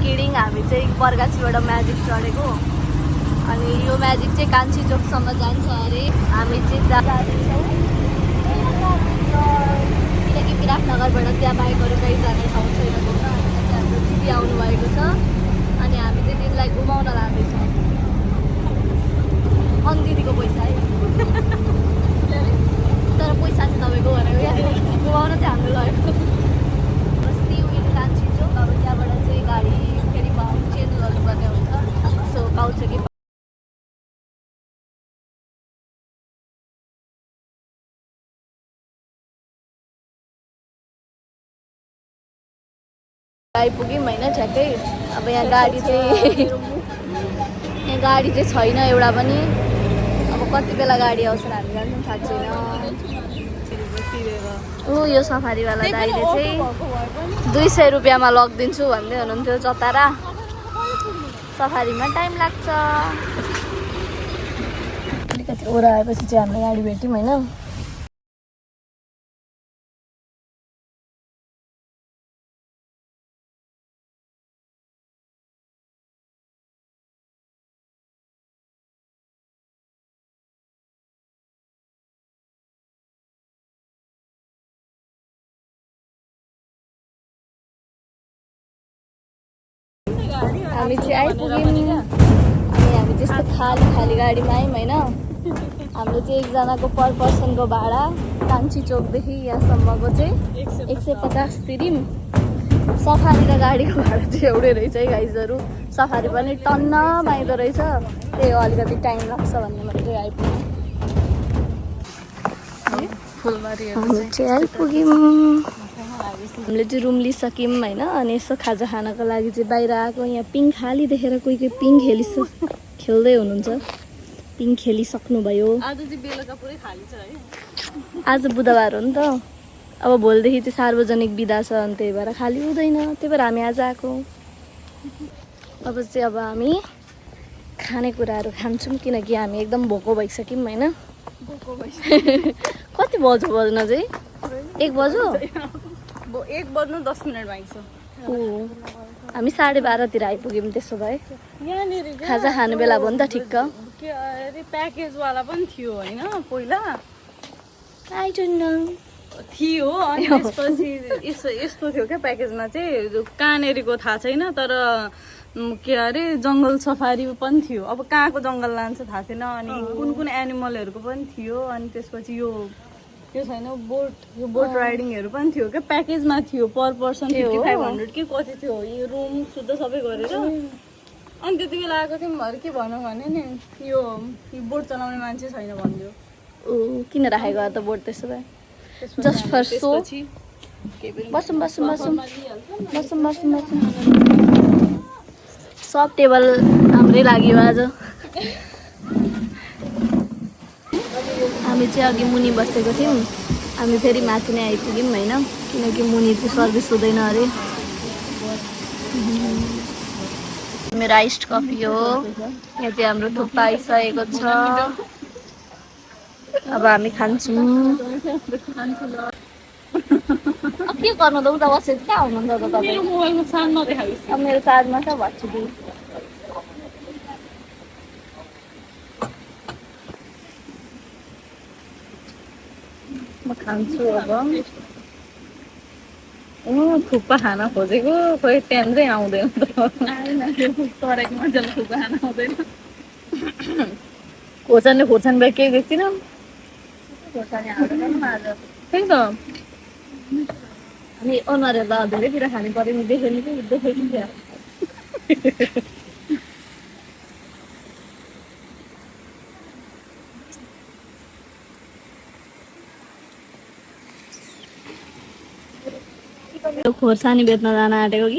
Kidding हामी चाहिँ बरगाछीबाट magic चढेको अनि यो म्याजिक चाहिँ कान्छी चोकसम्म जान्छ अरे हामी चाहिँ जाँदैछौँ किनकि विराटनगरबाट त्यहाँ बाइकहरू कहीँ जाने ठाउँ छैन घुम्न चाहिँ हाम्रो दिदी आउनुभएको छ अनि हामी चाहिँ दिदीलाई घुमाउन लाँदैछौँ अनि दिदीको पैसा है तर पैसा चाहिँ तपाईँको भनेको घुमाउन चाहिँ हाम्रो लगेको बस्ती उयो कान्छी चोक अब त्यहाँबाट चाहिँ गाडी फेरि चेन्ज गर्नुपर्ने हुन्छ सो पाउँछ कि आइपुग्यौँ होइन ठ्याक्कै अब यहाँ गाडी चाहिँ छैन एउटा पनि अब कति बेला गाडी आउँछ हामी जान्छौँ थाहा छैन ऊ यो सफारीवाला दाइले चाहिँ 200 रुपियाँमा लगिदिन्छु भन्दै हुनुहुन्थ्यो चतारा सफारीमा टाइम लाग्छ अलिकति ओरा आएपछि चाहिँ हाम्रो गाडी भेट्यौँ होइन हामी चाहिँ आइपुग्यौँ अनि हामी त्यस्तो खाली गाडीमा आयौँ होइन हाम्रो चाहिँ एकजनाको पर पर्सनको भाडा कान्छी चोकदेखि यहाँसम्मको चाहिँ 150 तिर्यौँ सफारी र गाडीको भाडा चाहिँ एउटै रहेछ है गाइजहरू सफारी पनि टन्न माग्दो रहेछ त्यही हो अलिकति टाइम लाग्छ भन्ने मात्रै आइपुग्यौँ हामी चाहिँ आइपुग्यौँ हामीले चाहिँ रुम लिइसक्यौँ होइन अनि यसो खाजा खानको लागि चाहिँ बाहिर आएको यहाँ पिङ खाली देखेर कोही पिङ खेल्दै हुनुहुन्छ पिङ खेलिसक्नुभयो आज चाहिँ बेलुका पुरै खाली छ है आज बुधबार हो नि त अब भोलिदेखि चाहिँ सार्वजनिक बिदा छ अनि त्यही भएर खाली हुँदैन त्यही भएर हामी आज आएको अब चाहिँ अब हामी खानेकुराहरू खान्छौँ किनकि हामी एकदम भोको भइसक्यौँ होइन कति बज्यो बज्न चाहिँ 1 बज्यो 1 बज्नु 10 मिनट बाँकी छ हामी 12:30 आइपुग्यौँ त्यसो भए खाजा खाने बेला भयो नि त ठिक्क के अरे प्याकेजवाला पनि थियो होइन पहिला आई डोन्ट नो थियो अनि त्यसपछि यस्तो थियो क्या प्याकेजमा चाहिँ कहाँनेरिको थाहा छैन तर के अरे जङ्गल सफारी पनि थियो अब कहाँको जङ्गल लान्छ थाहा थिएन अनि कुन एनिमलहरूको पनि थियो अनि त्यसपछि यो छैन बोट राइडिङहरू पनि थियो क्या प्याकेजमा थियो पर पर्सन 5500 के कति थियो यो रुम सुत्दा सबै गरेर अनि त्यति बेला आएको थियौँ भरे के भनौँ भने नि यो बोट चलाउने मान्छे छैन भनिदियो किन राखेको त बोट त्यसो भए जस्ट फर सो बसौँ सब टेबल हाम्रै लाग्यो आज हामी चाहिँ अघि मुनि बसेको थियौँ हामी फेरि माथि नै आइपुग्यौँ होइन किनकि मुनि चाहिँ सर्भिस हुँदैन अरे मेरो आइस्ड कफी हो यहाँ चाहिँ हाम्रो थुक्पा आइसकेको छ अब हामी खान्छौँ के गर्नु त उता बसेर कहाँ हुनुहुन्छ त तपाईँ मेरो चार्जमा छ भन्छु कि म खान्छु अब थुक्पा खान खोजेको खोइ ट्यान्दै आउँदैन तरेको मान्छेलाई थुक्पा खान आउँदैन खोर्सानी भाइ केही देख्दिन त्यही त अनि अनुहारहरूलाई धेरैतिर खानु पऱ्यो नि देख्यो नि क्या खोर्सानी बेच्न जान आँटेको कि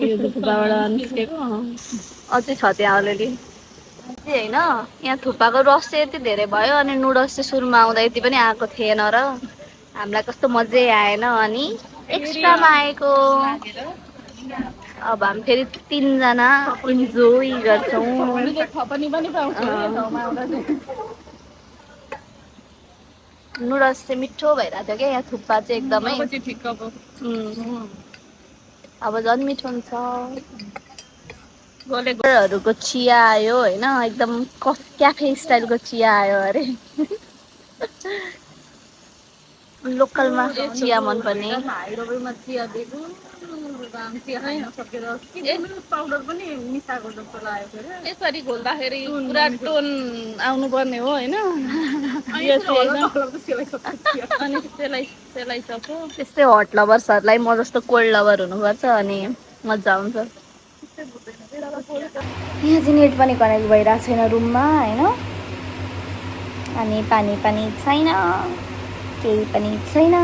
यो थुक्पाबाट निस्केको अझै छ त्यहाँ अलरेडी होइन यहाँ थुक्पाको रस चाहिँ यति धेरै भयो अनि नुडल्स चाहिँ सुरुमा आउँदा यति पनि आएको थिएन र हामीलाई कस्तो मजै आएन अनि एक्स्ट्रामा आएको अब हामी फेरि 3 जना इन्जोय गर्छौँ नुडल्स चाहिँ मिठो भइरहेको थियो क्या यहाँ थुक्पा चाहिँ एकदमै अब झन् मिठो हुन्छ। गोलेहरूको चिया आयो होइन, एकदम क्याफे स्टाइलको चिया आयो अरे। लोकलमा चिया मनपर्ने पाउडर पनि मिसाएको जस्तो लागेको थियो। यसरी घोल्दाखेरि पुरा टोन आउनुपर्ने हो होइन। अनि त्यसलाई सक्यो। त्यस्तै हट लभर्सहरूलाई म जस्तो कोल्ड लभर हुनुपर्छ अनि मजा आउँछ। यहाँ चाहिँ नेट पनि कनेक्ट भइरहेको छैन रुममा होइन, अनि पानी पनि छैन, केही पनि छैन।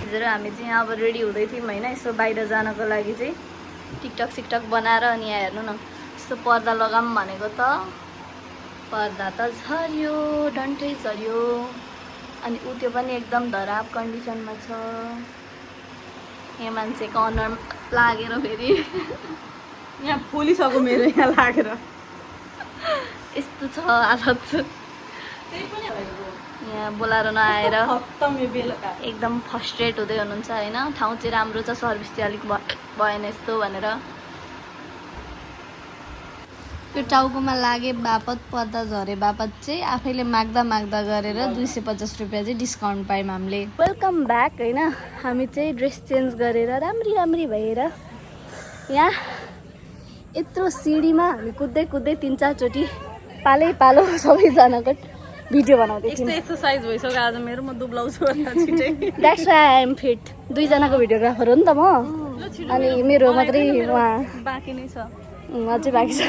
हजुर हामी चाहिँ यहाँ अब रेडी हुँदै थियौँ होइन, यसो बाहिर जानको लागि चाहिँ टिकटक सिकटक बनाएर। अनि यहाँ हेर्नु न, यस्तो पर्दा लगाऊँ भनेको त पर्दा त झऱ्यो, डन्ठै झऱ्यो। अनि ऊ त्यो पनि एकदम धराब कन्डिसनमा छ। यहाँ मान्छेको अनुहार लागेर फेरि यहाँ फुलिसक्यो मेरो यहाँ लागेर यस्तो छ हालत। यहाँ बोलाएर नआएर एकदम फ्रस्ट्रेट हुँदै हुनुहुन्छ होइन। ठाउँ चाहिँ राम्रो छ, सर्भिस चाहिँ अलिक भएन यस्तो भनेर। यो टाउकोमा लागे बापत पर्दा झरे बापत चाहिँ आफैले माग्दा माग्दा गरेर 250 रुपियाँ चाहिँ डिस्काउन्ट पायौँ हामीले। वेलकम ब्याक होइन, हामी चाहिँ ड्रेस चेन्ज गरेर राम्री भएर यहाँ यत्रो सिँढीमा हामी कुद्दै कुद्दै 3-4 चोटि पालो सबैजनाको भिडियो बनाउँदै थियौँ। एक्सर्साइज भइसक्यो आज मेरो, म दुब्लाउँछु छिटै। That's why I am fit. 2 जनाको भिडियोग्राफर हो नि त म, अनि मेरो मात्रै उहाँ बाँकी नै छ, अझै बाँकी छ।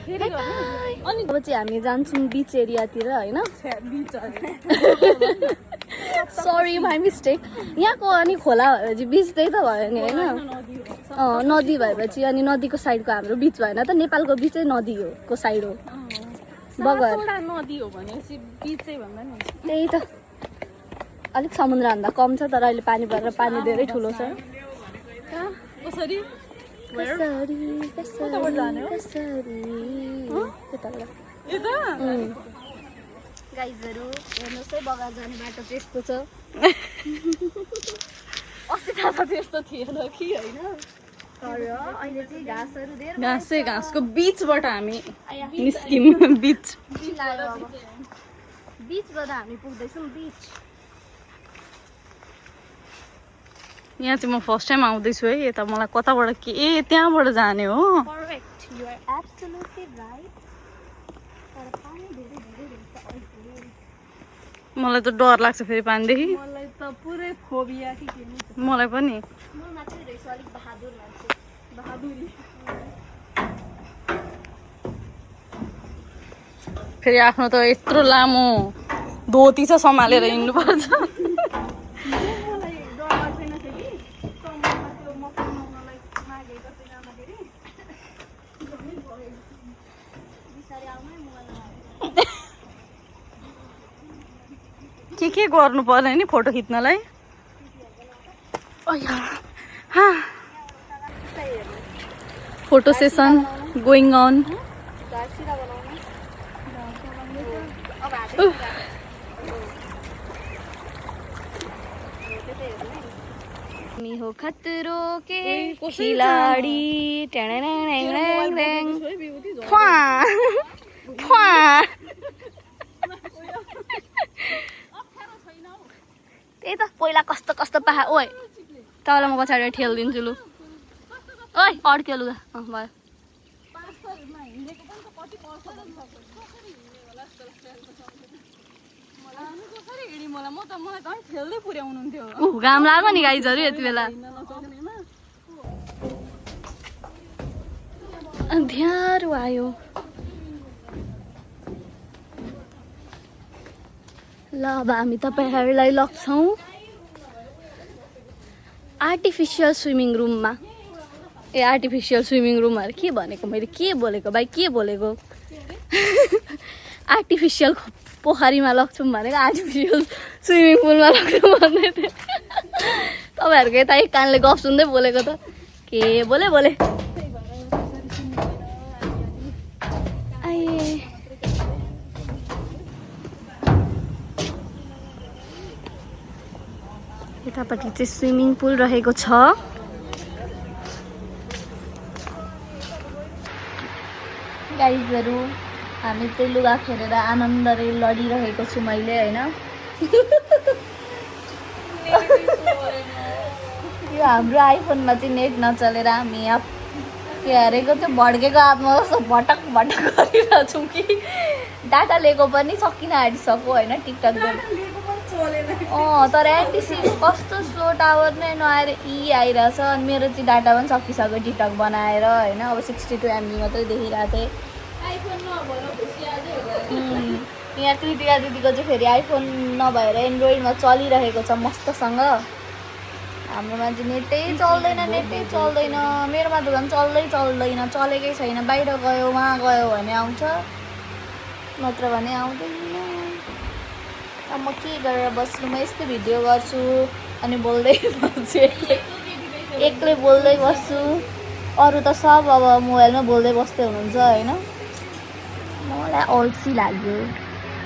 अनि अब चाहिँ हामी जान्छौँ बिच एरियातिर होइन। Sorry my mistake. यहाँको अनि खोला भएपछि बिच त्यही त भयो नि होइन। नदी भएपछि अनि नदीको साइडको हाम्रो बिच भएन त, नेपालको बिचै नदी हो को साइड हो बगर नदी हो भनेपछि बिचै भन्दा नि त्यही त। अलिक समुद्रभन्दा कम छ तर अहिले पानी परेर पानी धेरै ठुलो छ। कसरी गाइजहरू हेर्नुहोस् है, बगान जाने बाटो चाहिँ यस्तो छ। अस्ति थाहा त्यस्तो थिएन कि होइन, तर अहिले चाहिँ घाँसहरू धेरै घाँसको बिचबाट हामी निस्क्यौँ। बिचबाट हामी पुग्दैछौँ बिच। यहाँ चाहिँ म फर्स्ट टाइम आउँदैछु है यता, मलाई कताबाट के त्यहाँबाट जाने हो। Correct, you are absolutely right. तर पानी धेरै मलाई त डर लाग्छ फेरि पानीदेखि। मलाई त पुरै फोबिया कि के नि। मलाई पनि। म मात्रै रहेछु अलिक बहादुर मान्छे, बहादुरी। फेरि आफ्नो त यत्रो लामो धोती छ सम्हालेर हिँड्नुपर्छ। के गर्नु पर्ने नि फोटो खिच्नलाई। Photo session going on. मी हो खतरो के खिलाडी। त्यही त पहिला कस्तो कस्तो ओइ तपाईँलाई म पछाडि ठेलिदिन्छु लु। ओइ अड्क्यो लुगा भयो। घाम लाग्यो नि गाइजहरू यति बेला। अँध्यारो आयो। ल अब हामी तपाईँहरूलाई लग्छौँ आर्टिफिसियल स्विमिङ रुममा। आर्टिफिसियल स्विमिङ रुमहरू के भनेको मैले, के बोलेको भाइ, के बोलेको। आर्टिफिसियल पोखरीमा लग्छौँ भनेको आर्टिफिसियल स्विमिङ पुलमा लग्छौँ भन्दै थिएँ। तपाईँहरूको यता एक कानले गफ सुन्दै बोलेको त के बोले। यतापट्टि चाहिँ स्विमिङ पुल रहेको छ। गाइजहरू हामी चाहिँ लुगा फेरेर आनन्दले लडिरहेको छु मैले होइन। यो हाम्रो आइफोनमा चाहिँ नेट नचलेर हामी यहाँ के अरेको त्यो भड्केको हातमा जस्तो भटक भटक गरिरहेको छौँ कि डाटा लिएको पनि सकिन आँटिसक्यो होइन टिकटक तर एनटिसीको कस्तो स्लो टावर नै नआएर आइरहेछ अनि मेरो चाहिँ डाटा पनि सकिसक्यो टिकटक बनाएर होइन। अब 62 MB मात्रै देखिरहेको थिएँ। यहाँ कृतिका दिदीको चाहिँ फेरि आइफोन नभएर एन्ड्रोइडमा चलिरहेको छ मस्तसँग। हाम्रोमा चाहिँ नेटै चल्दैन मेरोमा त झन् चल्दैन चलेकै छैन। बाहिर गयो वहाँ गयो भने आउँछ नत्र भने आउँदैन। अब म के गरेर बस्नु, म यस्तो भिडियो गर्छु अनि बोल्दै बस्छु एक्लै बोल्दै बस्छु। अरू त सब अब मोबाइलमा बोल्दै बस्दै हुनुहुन्छ होइन। मलाई अल्छी लाग्यो।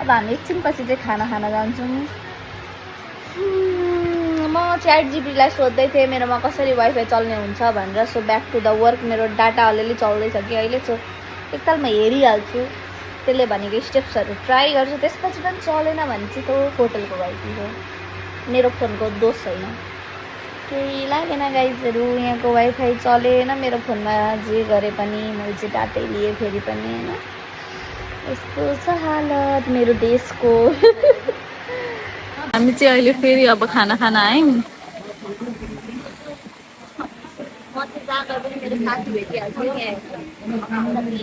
अब हामी एकछिनपछि चाहिँ खाना खान जान्छौँ। म ChatGPTलाई सोध्दै थिएँ मेरोमा कसरी वाइफाई चल्ने हुन्छ भनेर। So back to the work. मेरो डाटा अलिअलि चल्दैछ कि अहिले। सो एकतालमा हेरिहाल्छु त्यसले भनेको स्टेप्सहरू ट्राई गर्छु। त्यसपछि पनि चलेन भने चाहिँ त्यो होटलको वाइफाई हो, मेरो फोनको दोष छैन। केही लागेन गाइजहरू, यहाँको वाइफाई चलेन मेरो फोनमा। जे गरे पनि मैले चाहिँ डाटै लिएँ फेरि पनि होइन। यस्तो छ हालत मेरो देशको। हामी चाहिँ अहिले फेरि अब खाना खान आयौँ। म चाहिँ जाँदा पनि मेरो साथी भेटिहाल्छु नि।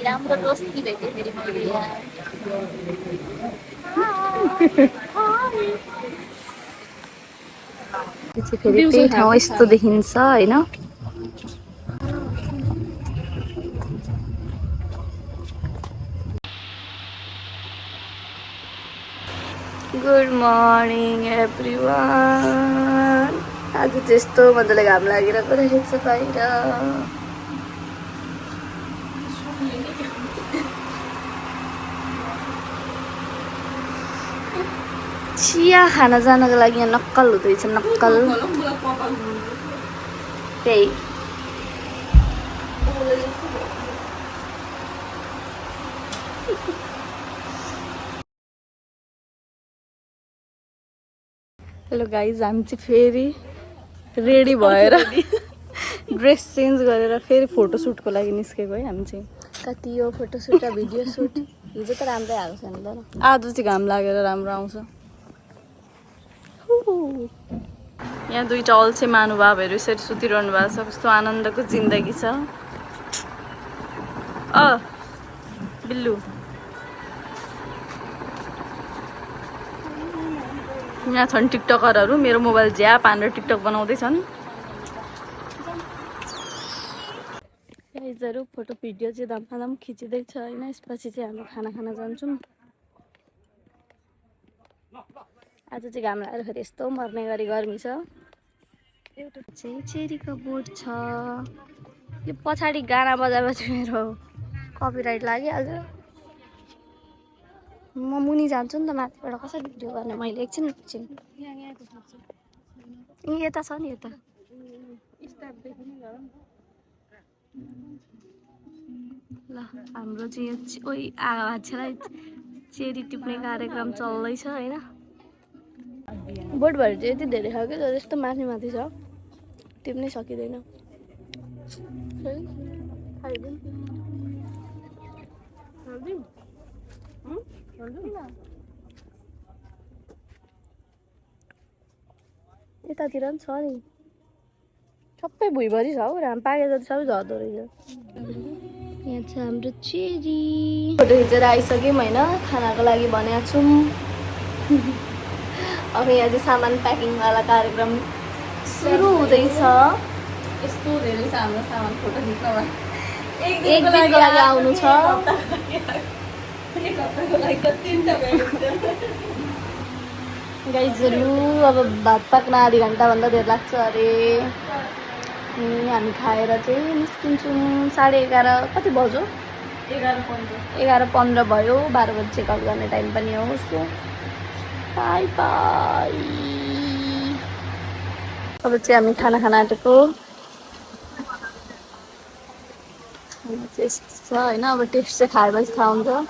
राम्रो दोस्ती भेटेँ फेरि मैले यहाँ। फेरि त्यही ठाउँ यस्तो देखिन्छ होइन। Good morning everyone. आज त्यस्तो मजाले घाम लागिरहेको रहेछ बाहिर। चिया खान जानको लागि यहाँ नक्कल हुँदैछ नक्कल। त्यही हेलो गाइज, हामी चाहिँ फेरि रेडी भएर ड्रेस चेन्ज गरेर फेरि फोटोसुटको लागि निस्केको है। हामी चाहिँ कति यो फोटोसुट र भिडियो सुट हिजो त राम्रै आएको छैन त। आज चाहिँ घाम लागेर राम्रो आउँछ। यहाँ दुईवटा अल्छे महानुभावहरू यसरी सुतिरहनु भएको छ। कस्तो आनन्दको जिन्दगी छ। बिल्लु यहाँ छन् टिकटकरहरू। मेरो मोबाइल झ्याप हानेर टिकटक बनाउँदैछन्। गाइजहरू फोटो भिडियो चाहिँ धमाधम खिचिँदैछ होइन। यसपछि चाहिँ हामी खाना खान जान्छौँ। आज चाहिँ घाम लागेर फेरि यस्तो मर्ने गरी गर्मी छ। एउटा चाहिँ चेरीको बोट छ। यो पछाडि गाना बजाएपछि मेरो कपिराइट लागिहाल्छ। म मुनि जान्छु नि त माथिबाट कसरी भिडियो गर्ने मैले। एकछिन यता छ नि यता। ल हाम्रो चाहिँ यो मान्छेलाई चेरी टिप्ने कार्यक्रम चल्दैछ होइन। बोटभरि चाहिँ यति धेरै छ कि यस्तो माथि माथि छ टिप्नै सकिँदैन। यतातिर पनि छ नि सबै भुइँभरि छ हौ। घाम पाके जति सबै झर्दो रहेछ। यहाँ छ हाम्रो चेरी। फोटो खिचेर आइसक्यौँ होइन। खानाको लागि भनेको छौँ। अब यहाँ चाहिँ सामान प्याकिङवाला कार्यक्रम सुरु हुँदैछ। यस्तो धेरै छ हाम्रो सामान फोटो खिच्नमा। एक दिनको लागि आउनु छ। गाइजहरू अब भात पाक्न आधी घन्टाभन्दा धेर लाग्छ अरे। हामी खाएर चाहिँ निस्किन्छौँ। 11:30 कति बज्यो? 11:15 भयो। 12 बजी चेकआउट गर्ने टाइम पनि हो। So by by. अब चाहिँ हामी खाना खान आँटेको यस्तो छ होइन। अब टेस्ट चाहिँ खाएपछि थाहा हुन्छ।